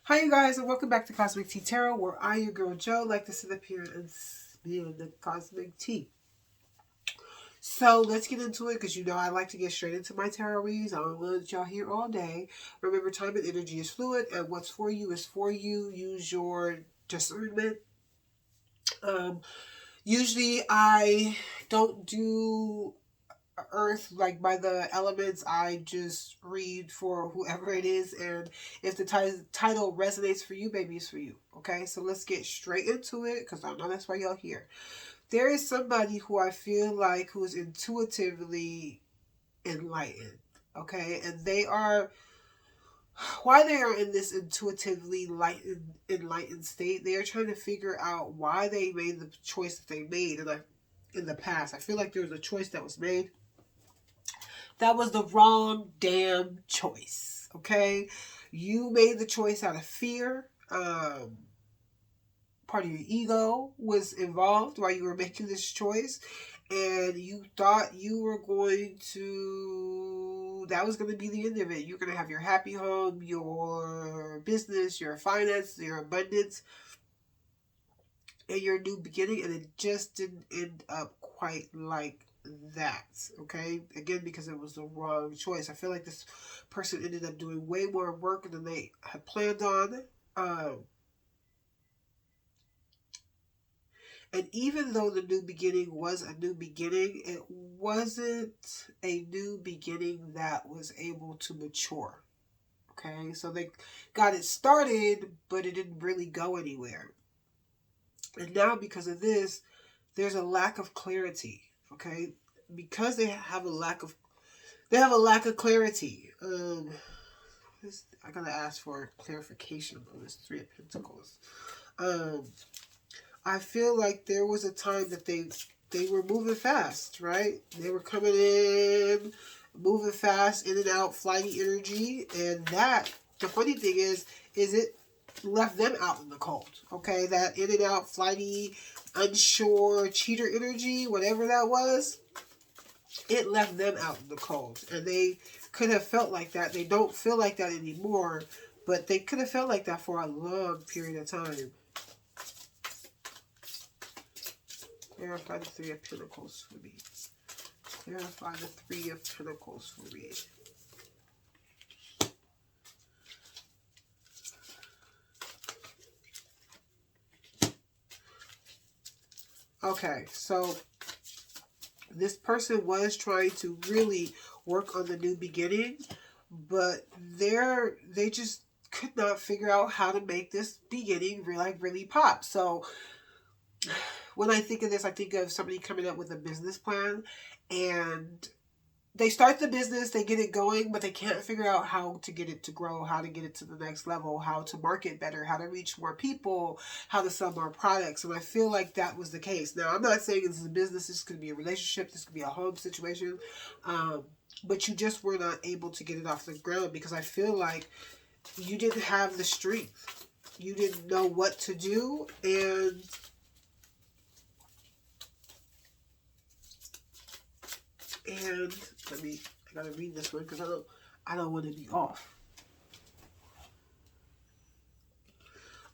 Hi, you guys, and welcome back to Cosmic Tea Tarot, where I, your girl Joe, like to sit up here and spill the cosmic tea. So let's get into it, because you know I like to get straight into my tarot reads. I don't want y'all here all day. Remember, time and energy is fluid, and what's for you is for you. Use your discernment. Um, Usually, I don't do earth like by the elements. I just read for whoever it is, and if the title resonates for you, baby, it's for you. Okay, so let's get straight into it, because I know that's why y'all here. There is somebody who I feel like who is intuitively enlightened. Okay, and they are, why they are in this intuitively enlightened state, they are trying to figure out why they made the choice that they made in the past. I feel like there was a choice that was made that was the wrong damn choice. Okay, you made the choice out of fear. Part of your ego was involved while you were making this choice, and you thought you were going to, that was going to be the end of it. You're going to have your happy home, your business, your finance, your abundance, and your new beginning, and it just didn't end up quite like that. Okay, again, because it was the wrong choice. I feel like this person ended up doing way more work than they had planned on. um, and even though the new beginning was a new beginning, it wasn't a new beginning that was able to mature. Okay, so they got it started, but it didn't really go anywhere. And now, because of this, there's a lack of clarity. Okay, because they have a lack of clarity. I gotta ask for clarification on this Three of Pentacles. um I feel like there was a time that they were moving fast, right? They were coming in, moving fast, in and out, flighty energy, and that, the funny thing is it left them out in the cold. Okay, that in and out, flighty, unsure, cheater energy, whatever that was, it left them out in the cold, and they could have felt like that. They don't feel like that anymore, but they could have felt like that for a long period of time. Clarify the Three of Pentacles for me. Clarify the Three of Pentacles for me. Okay, so this person was trying to really work on the new beginning, but they just could not figure out how to make this beginning really pop. So when I think of this, I think of somebody coming up with a business plan, and they start the business, they get it going, but they can't figure out how to get it to grow, how to get it to the next level, how to market better, how to reach more people, how to sell more products. And I feel like that was the case. Now, I'm not saying this is a business, this could be a relationship, this could be a home situation, but you just were not able to get it off the ground because I feel like you didn't have the strength. You didn't know what to do, and I gotta read this one because I don't want to be off.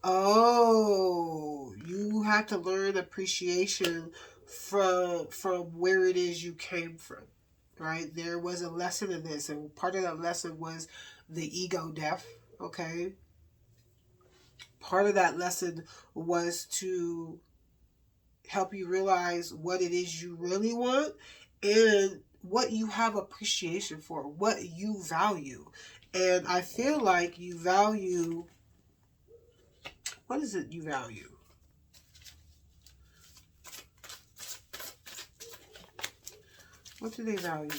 Oh, you have to learn appreciation from where it is you came from, right? There was a lesson in this, and part of that lesson was the ego death. Okay, part of that lesson was to help you realize what it is you really want and what you have appreciation for, what you value. And I feel like you value, what is it you value? What do they value?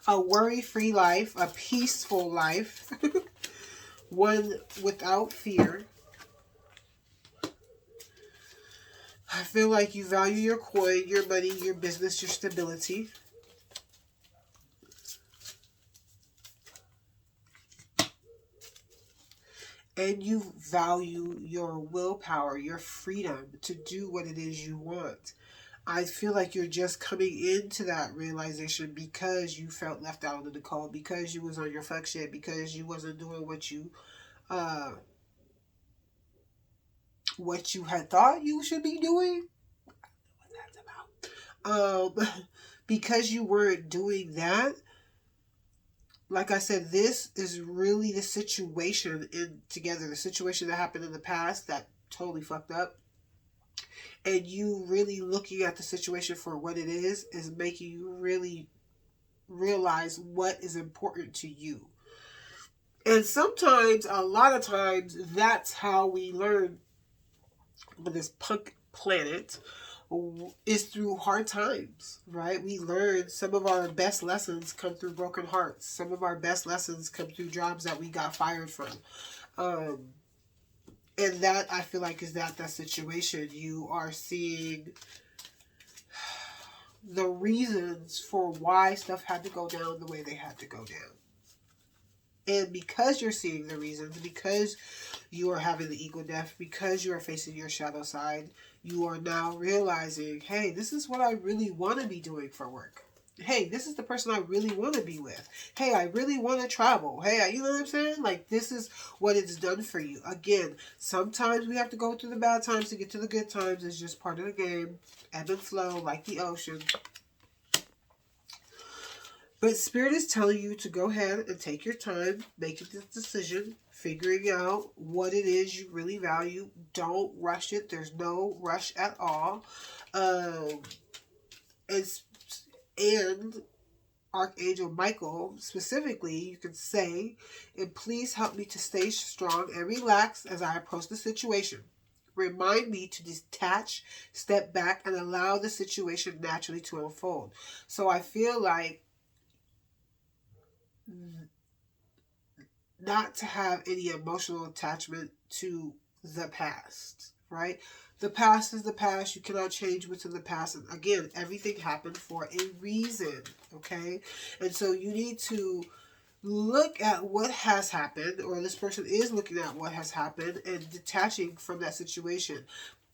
A worry-free life, a peaceful life, one without fear. I feel like you value your coin, your money, your business, your stability. And you value your willpower, your freedom to do what it is you want. I feel like you're just coming into that realization because you felt left out in the cold, because you was on your fuck shit, because you wasn't doing uh what you had thought you should be doing. What that's about. Because you weren't doing that. Like I said, this is really the situation in together, the situation that happened in the past that totally fucked up. And you really looking at the situation for what it is making you really realize what is important to you. And sometimes, a lot of times, that's how we learn on this punk planet is through hard times, right? We learn some of our best lessons come through broken hearts. Some of our best lessons come through jobs that we got fired from. And that, I feel like, is that situation. You are seeing the reasons for why stuff had to go down the way they had to go down. And because you're seeing the reasons, because you are having the ego death, because you are facing your shadow side, you are now realizing, hey, this is what I really want to be doing for work. Hey, this is the person I really want to be with. Hey, I really want to travel. Hey, you know what I'm saying? Like, this is what it's done for you. Again, sometimes we have to go through the bad times to get to the good times. It's just part of the game. Ebb and flow, like the ocean. But Spirit is telling you to go ahead and take your time, make this decision, figuring out what it is you really value. Don't rush it. There's no rush at all. And Archangel Michael, specifically, you can say, and please help me to stay strong and relax as I approach the situation. Remind me to detach, step back, and allow the situation naturally to unfold. So I feel like not to have any emotional attachment to the past, right? The past is the past. You cannot change what's in the past. And again, everything happened for a reason, okay? And so you need to look at what has happened, or this person is looking at what has happened and detaching from that situation.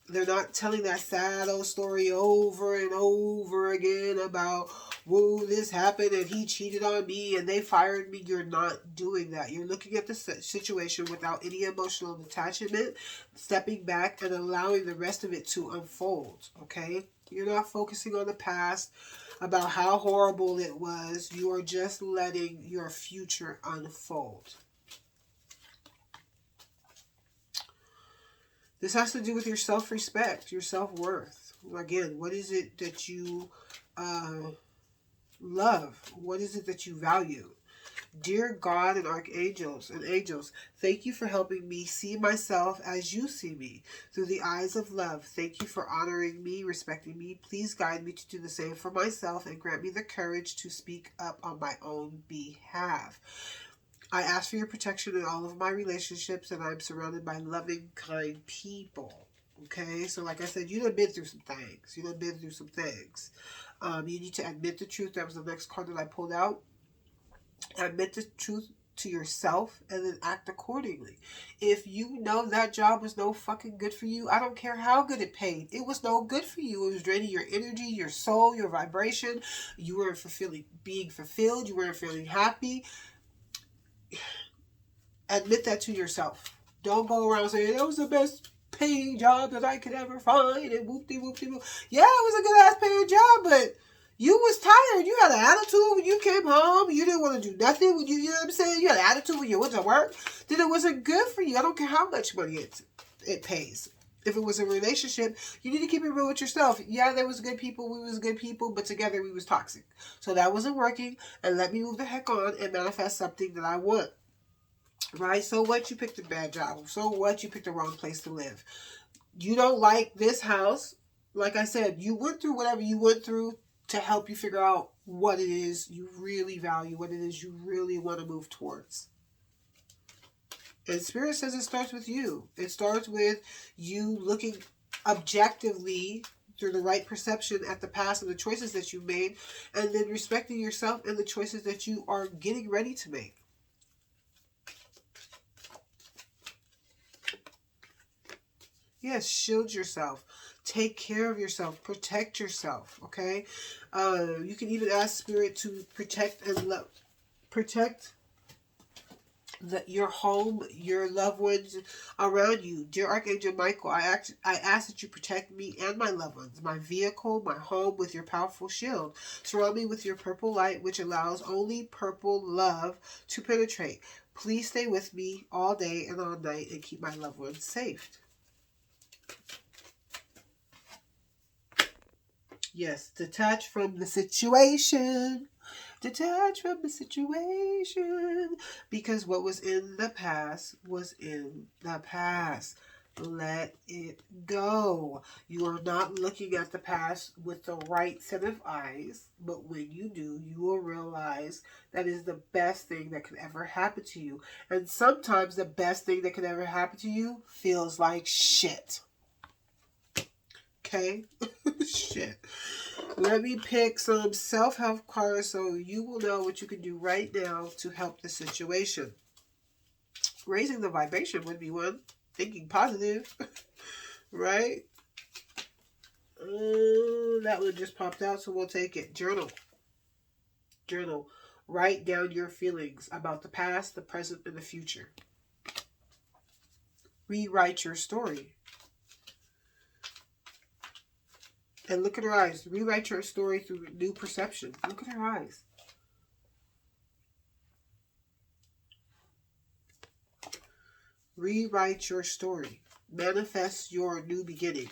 They're not telling that sad old story over and over again about, whoa, this happened and he cheated on me and they fired me. You're not doing that. You're looking at the situation without any emotional detachment, stepping back and allowing the rest of it to unfold, okay? You're not focusing on the past about how horrible it was. You are just letting your future unfold. This has to do with your self-respect, your self-worth. Again, what is it that you love? What is it that you value? Dear God and archangels and angels, thank you for helping me see myself as you see me, through the eyes of love. Thank you for honoring me, respecting me. Please guide me to do the same for myself and grant me the courage to speak up on my own behalf. I ask for your protection in all of my relationships, and I'm surrounded by loving, kind people. Okay? So like I said, you done been through some things. You need to admit the truth. That was the next card that I pulled out. Admit the truth to yourself and then act accordingly. If you know that job was no fucking good for you, I don't care how good it paid. It was no good for you. It was draining your energy, your soul, your vibration. You weren't being fulfilled. You weren't feeling happy. Admit that to yourself. Don't go around saying, that was the best paying job that I could ever find, and whoop-de-whoop-de-whoop. Yeah, it was a good ass paying job, but you was tired. You had an attitude when you came home. You didn't want to do nothing when you know what I'm saying? You had an attitude when you went to work. Then it wasn't good for you. I don't care how much money it pays. If it was a relationship, you need to keep it real with yourself. Yeah, there was good people. We was good people, but together we was toxic. So that wasn't working, and let me move the heck on and manifest something that I want. Right? So what? You picked a bad job. So what? You picked the wrong place to live. You don't like this house. Like I said, you went through whatever you went through to help you figure out what it is you really value, what it is you really want to move towards. And Spirit says it starts with you. It starts with you looking objectively through the right perception at the past and the choices that you made, and then respecting yourself and the choices that you are getting ready to make. Yes, shield yourself. Take care of yourself. Protect yourself, okay? You can even ask Spirit to protect and protect your home, your loved ones around you. Dear Archangel Michael, I ask that you protect me and my loved ones, my vehicle, my home with your powerful shield. Surround me with your purple light, which allows only purple love to penetrate. Please stay with me all day and all night and keep my loved ones safe. Yes, detach from the situation. Detach from the situation. Because what was in the past was in the past. Let it go. You are not looking at the past with the right set of eyes, but when you do, you will realize that is the best thing that could ever happen to you. And sometimes the best thing that could ever happen to you feels like shit. Okay? Shit. Let me pick some self-help cards so you will know what you can do right now to help the situation. Raising the vibration would be one. Thinking positive. Right? That one just popped out, so we'll take it. Journal. Journal. Write down your feelings about the past, the present, and the future. Rewrite your story. And look at her eyes. Rewrite your story through new perception. Look at her eyes. Rewrite your story. Manifest your new beginning.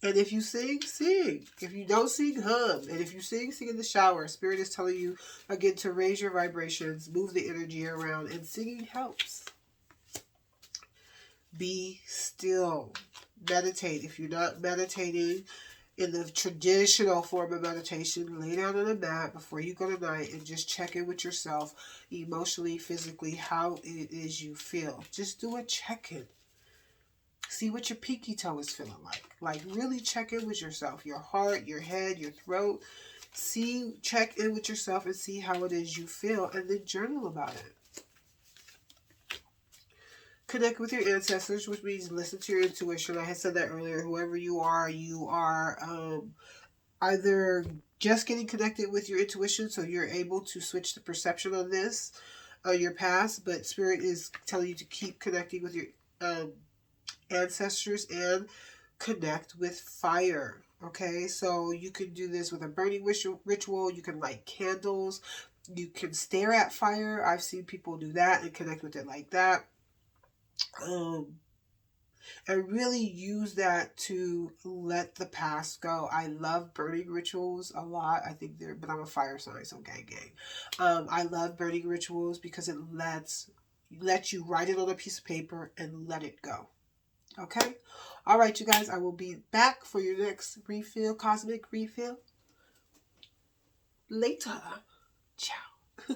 And if you sing, sing. If you don't sing, hum. And if you sing, sing in the shower. Spirit is telling you, again, to raise your vibrations, move the energy around, and singing helps. Be still. Meditate. If you're not meditating in the traditional form of meditation, lay down on a mat before you go to night and just check in with yourself emotionally, physically, how it is you feel. Just do a check-in. See what your pinky toe is feeling like. Like, really check in with yourself. Your heart, your head, your throat. Check in with yourself and see how it is you feel, and then journal about it. Connect with your ancestors, which means listen to your intuition. I had said that earlier. Whoever you are either just getting connected with your intuition, so you're able to switch the perception on this, your past, but Spirit is telling you to keep connecting with your ancestors and connect with fire. Okay, so you can do this with a burning ritual. You can light candles. You can stare at fire. I've seen people do that and connect with it like that. And really use that to let the past go. I love burning rituals a lot. I think but I'm a fire sign, so gang. I love burning rituals because it lets you write it on a piece of paper and let it go. Okay? All right, you guys, I will be back for your next refill, cosmic refill, later. Ciao.